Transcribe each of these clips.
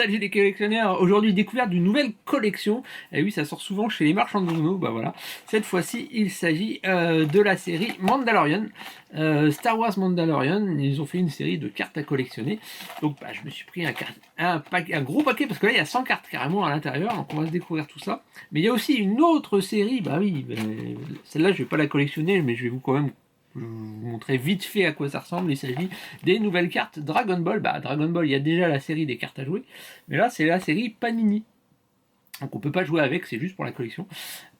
Salut les collectionneurs, aujourd'hui découverte d'une nouvelle collection. Et oui, ça sort souvent chez les marchands de journaux. Bah voilà, cette fois-ci il s'agit de la série Mandalorian, Star Wars Mandalorian. Ils ont fait une série de cartes à collectionner. Donc bah, je me suis pris un gros paquet parce que là il y a 100 cartes carrément à l'intérieur. Donc on va se découvrir tout ça. Mais il y a aussi une autre série. Bah oui, celle-là je vais pas la collectionner, mais je vais vous montrer vite fait à quoi ça ressemble. Il s'agit des nouvelles cartes Dragon Ball. Bah, Dragon Ball, il y a déjà la série des cartes à jouer, mais là, c'est la série Panini. Donc on peut pas jouer avec, c'est juste pour la collection.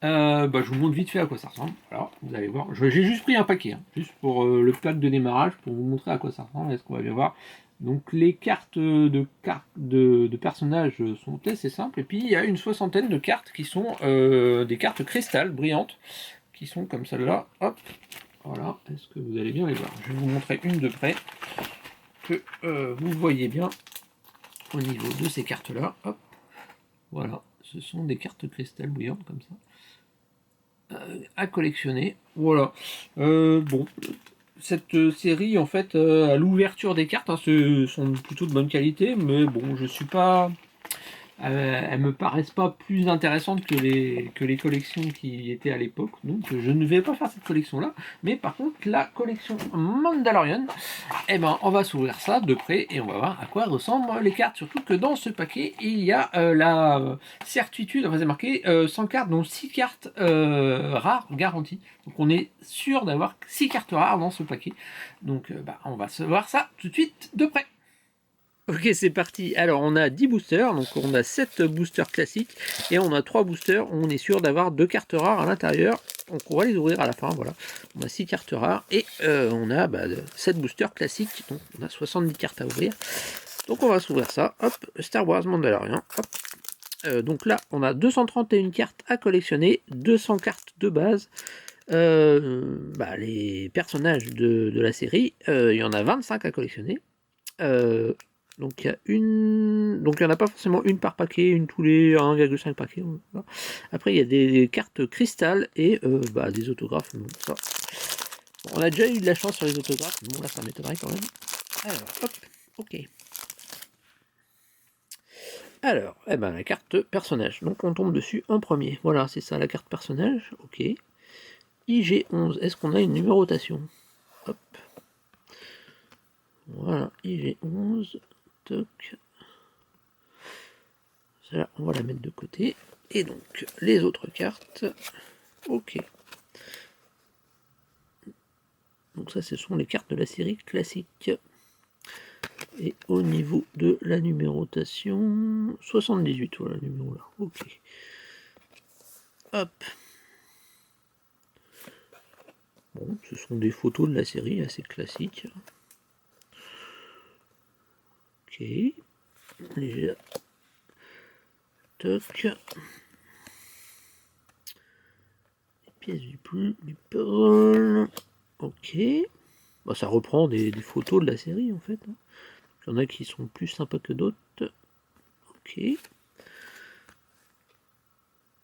Bah, je vous montre vite fait à quoi ça ressemble. Alors, vous allez voir. J'ai juste pris un paquet, hein, juste pour le pack de démarrage, pour vous montrer à quoi ça ressemble. Est-ce qu'on va bien voir. Donc les cartes de personnages sont assez simples. Et puis il y a une soixantaine de cartes qui sont des cartes cristal brillantes, qui sont comme celle-là. Hop, voilà, est-ce que vous allez bien les voir? Je vais vous montrer une de près, que vous voyez bien au niveau de ces cartes-là. Hop, voilà, ce sont des cartes cristal brillantes comme ça, à collectionner. Voilà, bon, cette série, en fait, à l'ouverture des cartes, hein, ce sont plutôt de bonne qualité, mais bon, je suis pas... elles me paraissent pas plus intéressantes que les collections qui étaient à l'époque, donc je ne vais pas faire cette collection là, mais par contre la collection Mandalorian, eh ben on va s'ouvrir ça de près et on va voir à quoi ressemblent les cartes, surtout que dans ce paquet il y a la certitude, enfin c'est marqué 100 cartes, dont 6 cartes rares garanties, donc on est sûr d'avoir 6 cartes rares dans ce paquet, donc bah, on va se voir ça tout de suite de près. Ok, c'est parti. Alors, on a 10 boosters, donc on a 7 boosters classiques, et on a 3 boosters où on est sûr d'avoir 2 cartes rares à l'intérieur. Donc, on va les ouvrir à la fin, voilà. On a 6 cartes rares, et on a 7 boosters classiques, donc on a 70 cartes à ouvrir. Donc, on va s'ouvrir ça. Hop, Star Wars Mandalorian. Hop. Donc là, on a 231 cartes à collectionner, 200 cartes de base. Les personnages de la série, il y en a 25 à collectionner. Donc il y a une. Donc il n'y en a pas forcément une par paquet, une tous les 1,5 paquets. Après il y a des cartes cristal et des autographes. Donc, ça. Bon, on a déjà eu de la chance sur les autographes, bon là ça m'étonnerait quand même. Alors, hop, ok. Alors, la carte personnage. Donc on tombe dessus en premier. Voilà, c'est ça la carte personnage. Ok. IG11, est-ce qu'on a une numérotation? Hop. Voilà, IG11. Toc. Celle-là, on va la mettre de côté. Et donc, les autres cartes. Ok. Donc ça, ce sont les cartes de la série classique. Et au niveau de la numérotation, 78, voilà le numéro là. Ok. Hop. Bon, ce sont des photos de la série assez classiques. Ok. Déjà. Toc. Les pièces du puzzle. Ok. Bah, ça reprend des photos de la série en fait. Il y en a qui sont plus sympas que d'autres. Ok.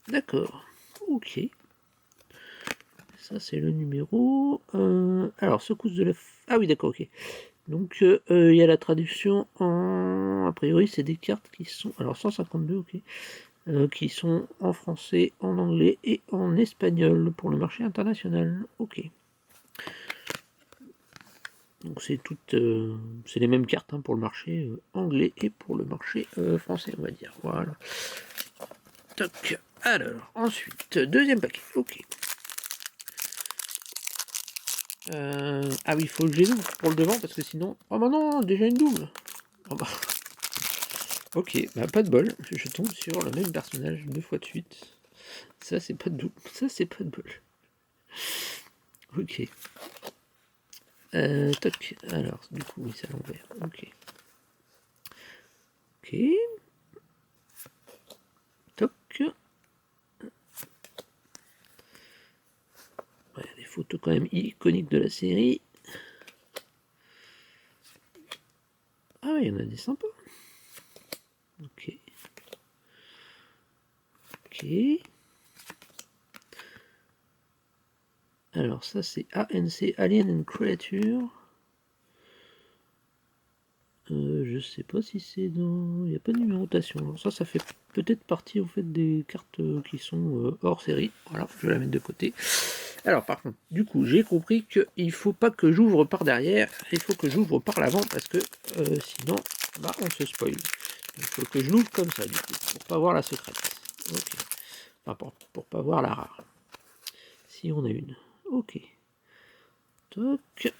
D'accord. Ok. Ça c'est le numéro. Alors, secousse de la... Ah oui, d'accord, ok. Donc, il y a la traduction en... A priori, c'est des cartes qui sont... Alors, 152, ok. Qui sont en français, en anglais et en espagnol pour le marché international. Ok. Donc, c'est toutes... c'est les mêmes cartes hein, pour le marché anglais et pour le marché français, on va dire. Voilà. Toc. Alors, ensuite, deuxième paquet. Ok. Ah oui, il faut que je les ouvre pour le devant parce que sinon... Oh bah non, déjà une double. Oh bah. Ok, bah pas de bol, je tombe sur le même personnage 2 fois de suite. Ça c'est pas de double, ça c'est pas de bol. Ok. Toc, alors du coup oui c'est à l'envers, ok. Ok. Toc. Ouais, des photos quand même iconiques de la série. Ah ouais, il y en a des sympas. Ok. Ok. Alors ça c'est ANC, Alien and Creature. Je sais pas si c'est dans... Il n'y a pas de numérotation. Alors ça fait peut-être partie en fait des cartes qui sont hors série. Voilà, je vais la mettre de côté. Alors par contre, du coup, j'ai compris qu'il faut pas que j'ouvre par derrière, il faut que j'ouvre par l'avant parce que sinon, bah, on se spoil. Il faut que je l'ouvre comme ça, du coup, pour pas voir la secrète. Ok. Enfin, pour pas voir la rare. Si on a une. Ok. Toc.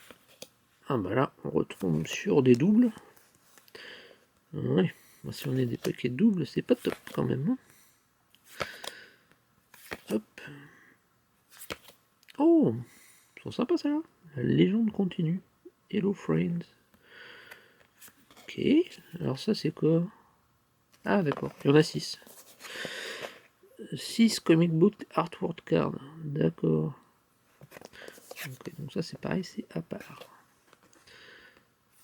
Ah bah là, on retombe sur des doubles. Ouais. Bon, si on est des paquets doubles, c'est pas top quand même. Hein. Hop. Oh, ils sont sympas celle-là. La légende continue. Hello Friends. Ok. Alors ça c'est quoi? Ah d'accord, il y en a 6. 6 comic book artwork cards. D'accord. Okay, donc ça c'est pareil, c'est à part.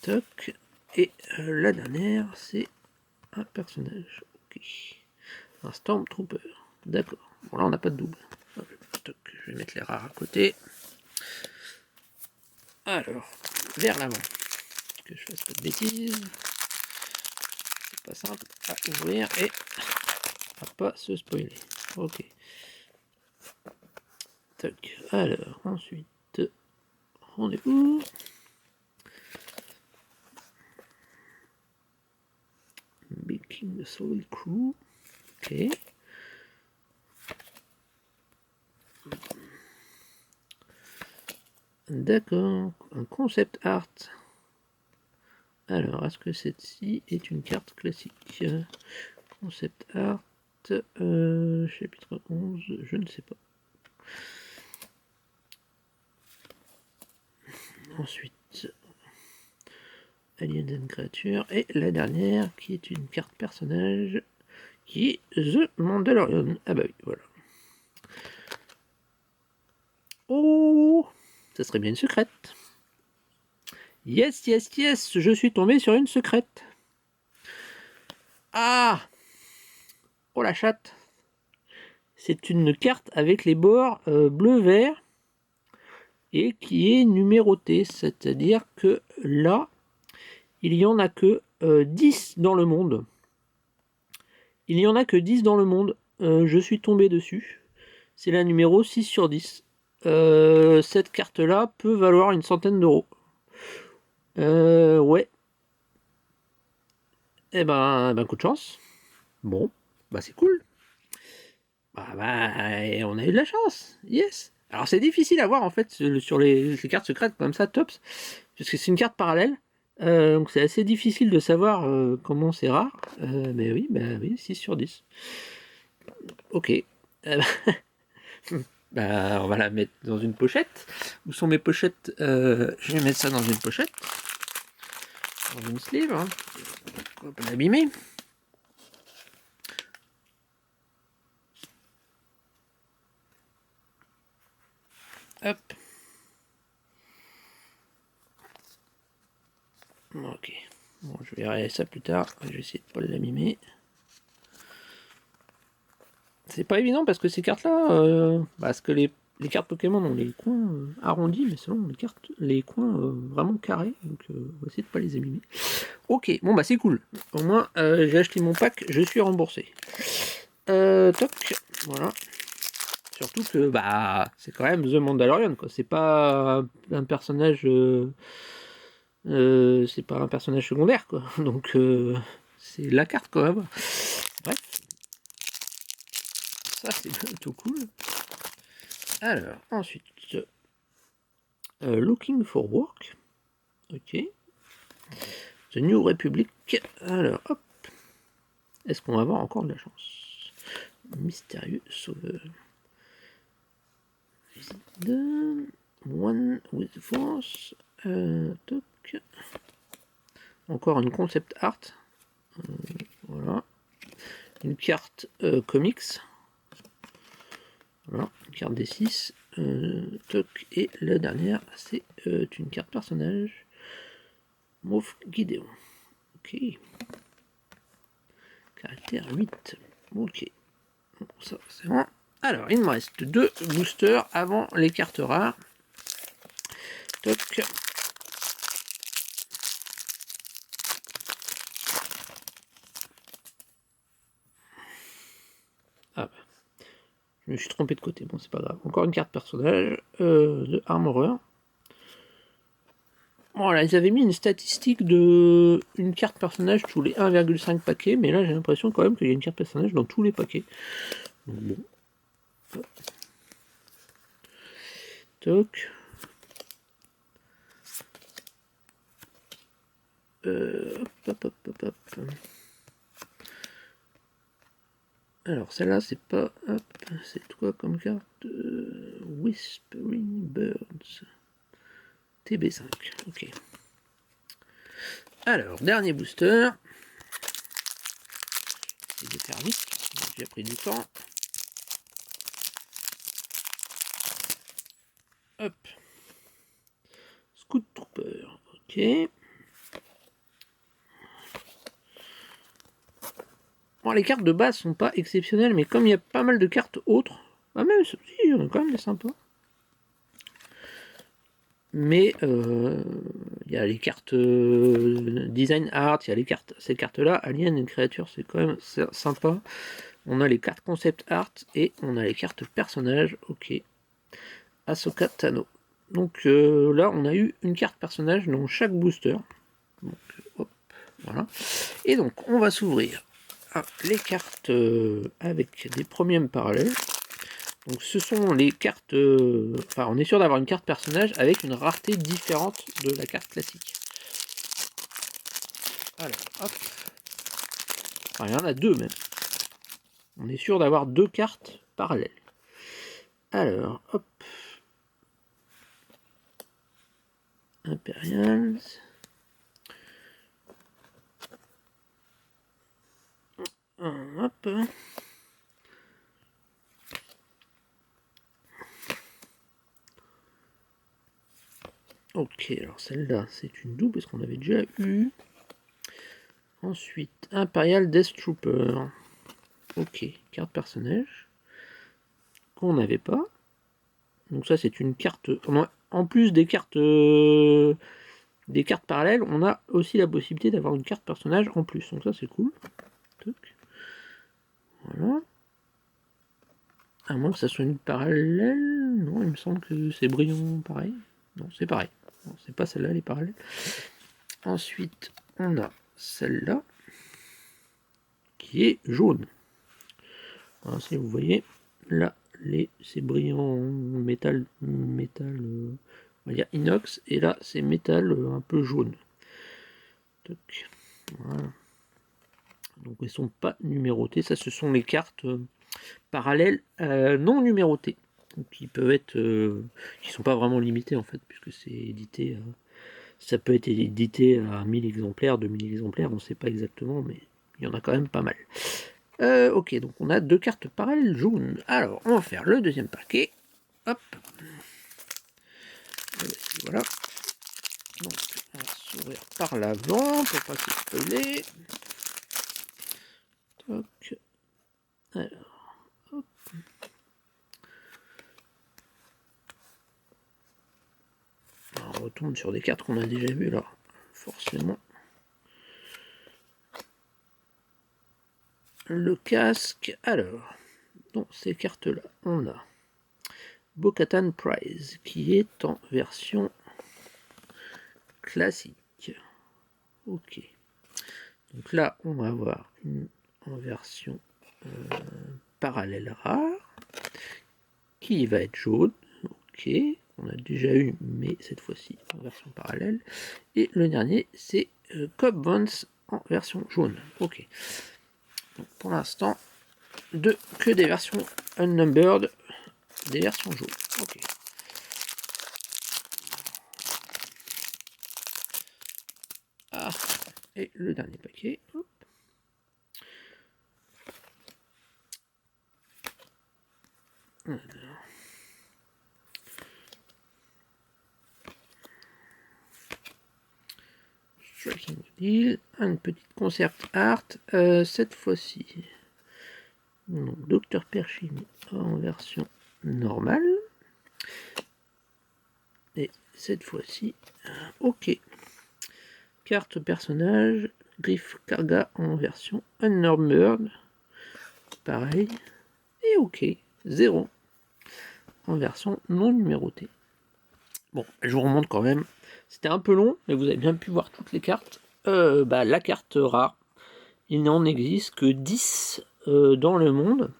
Toc. Et la dernière, c'est un personnage. Ok. Un Stormtrooper. D'accord. Bon là on n'a pas de double. Toc. Je vais mettre les rares à côté. Alors, vers l'avant. Que je fasse pas de bêtises. C'est pas simple à ouvrir et à pas se spoiler. Ok. Tac. Alors, ensuite, on est où? Making the Solid Crew. Ok. D'accord. Un concept art. Alors, est-ce que cette-ci est une carte classique? Concept art. Chapitre 11. Je ne sais pas. Ensuite, Aliens and Creatures. Et la dernière, qui est une carte personnage, qui est The Mandalorian. Ah bah oui, voilà. Oh, ça serait bien une secrète. Yes, yes, yes, je suis tombé sur une secrète. Ah, oh la chatte. C'est une carte avec les bords bleu-vert et qui est numérotée. C'est-à-dire que là, il n'y en a que 10 dans le monde. Il n'y en a que 10 dans le monde. Je suis tombé dessus. C'est la numéro 6 sur 10. Cette carte-là peut valoir une centaine d'euros. Ouais. Eh ben, coup de chance. Bon, bah c'est cool. Bah, on a eu de la chance. Yes. Alors c'est difficile à voir en fait sur les cartes secrètes comme ça, tops, parce que c'est une carte parallèle. Donc c'est assez difficile de savoir comment c'est rare. Mais oui, bah oui, 6 sur 10. Ok. Bah, on va la mettre dans une pochette. Où sont mes pochettes? Je vais mettre ça dans une pochette. Dans une sleeve. Hein. On va pas l'abîmer. Hop. Ok. Bon, je verrai ça plus tard. Je vais essayer de pas l'abîmer. C'est pas évident parce que ces cartes-là, parce que les cartes Pokémon ont les coins arrondis, mais selon les coins vraiment carrés. Donc on va essayer de pas les abîmer. Ok, bon bah c'est cool. Au moins j'ai acheté mon pack, je suis remboursé. Toc, voilà. Surtout que bah c'est quand même The Mandalorian quoi. C'est pas un personnage, c'est pas un personnage secondaire quoi. Donc c'est la carte quand même. Bref, ça c'est plutôt cool. Alors ensuite, Looking for Work. Ok. The New Republic. Alors hop. Est-ce qu'on va avoir encore de la chance? Mystérieux sauveur. One with Force. Toc. Encore une concept art. Voilà. Une carte comics. Voilà. Une carte des 6. Toc. Et la dernière, c'est une carte personnage. Moff Gideon. Ok. Caractère 8. Ok. Bon, ça, c'est bon. Alors, il me reste 2 boosters avant les cartes rares. Toc. Ah, je me suis trompé de côté, bon c'est pas grave. Encore une carte personnage de Armorer. Voilà, ils avaient mis une statistique de une carte personnage tous les 1,5 paquets, mais là j'ai l'impression quand même qu'il y a une carte personnage dans tous les paquets. Donc bon. Toc. Hop. Alors celle-là c'est pas... Hop, c'est quoi comme carte Whispering Birds. TB5, ok. Alors, dernier booster. C'est de faire vite, j'ai pris du temps. Hop. Scout Trooper, ok. Bon, les cartes de base sont pas exceptionnelles, mais comme il y a pas mal de cartes autres, bah même si, il y en a quand même des sympas. Mais il y a les cartes design art, il y a les cartes, ces cartes-là, Alien et Créature, c'est quand même sympa. On a les cartes concept art et on a les cartes personnages, ok. Ahsoka Tano. Donc là, on a eu une carte personnage dans chaque booster. Donc, hop, voilà. Et donc, on va s'ouvrir les cartes avec des premiums parallèles. Donc, ce sont les cartes... enfin, on est sûr d'avoir une carte personnage avec une rareté différente de la carte classique. Alors, hop. Enfin, il y en a deux même. On est sûr d'avoir deux cartes parallèles. Alors, hop. Imperials. Hop. Ok, alors celle-là, c'est une double, parce qu'on avait déjà eu. Ensuite, Imperial Death Trooper. Ok, carte personnage. Qu'on n'avait pas. Donc ça, c'est une carte... En plus des cartes parallèles, on a aussi la possibilité d'avoir une carte personnage en plus. Donc ça, c'est cool. Voilà. À moins que ça soit une parallèle. Non, il me semble que c'est brillant pareil. Non, c'est pareil. Non, c'est pas celle-là, les parallèles. Ensuite, on a celle-là. Qui est jaune. Alors, si vous voyez, là, c'est brillant métal, on va dire inox, et là, c'est métal un peu jaune. Toc. Voilà. Donc, ils sont pas numérotées. Ça, ce sont les cartes parallèles non numérotées. Donc, qui peuvent être... qui sont pas vraiment limitées, en fait, puisque c'est édité... ça peut être édité à 1000 exemplaires, 2000 exemplaires, on ne sait pas exactement, mais il y en a quand même pas mal. Ok, donc on a deux cartes parallèles jaunes. Alors, on va faire le deuxième paquet. Hop. Voilà. Donc, on va s'ouvrir par l'avant pour pas se spoiler. Toc. Alors, hop. Alors, on retombe sur des cartes qu'on a déjà vues là, forcément. Le casque. Alors, dans ces cartes-là, on a Bo-Katan Prize, qui est en version classique. Ok. Donc là, on va avoir une en version parallèle rare, qui va être jaune. Ok. On a déjà eu, mais cette fois-ci en version parallèle. Et le dernier, c'est Cobb Vance en version jaune. Ok. Donc pour l'instant, que des versions unnumbered, des versions jaunes. Ok. Ah, et le dernier paquet. Hop. Alors. Striking Deal, une petite concert art, cette fois-ci. Dr Pershing en version normale. Et cette fois-ci, ok. Carte personnage, Griff Karga en version unnumbered. Pareil. ok, 0 en version non numérotée. Bon, je vous remonte quand même. C'était un peu long, mais vous avez bien pu voir toutes les cartes. La carte rare, il n'en existe que 10 dans le monde.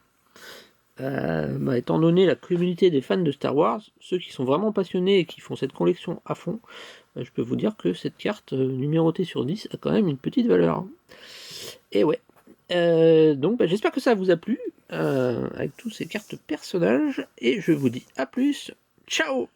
Étant donné la communauté des fans de Star Wars, ceux qui sont vraiment passionnés et qui font cette collection à fond, je peux vous dire que cette carte numérotée sur 10 a quand même une petite valeur. Et ouais. Donc j'espère que ça vous a plu avec tous ces cartes personnages et je vous dis à plus. Ciao.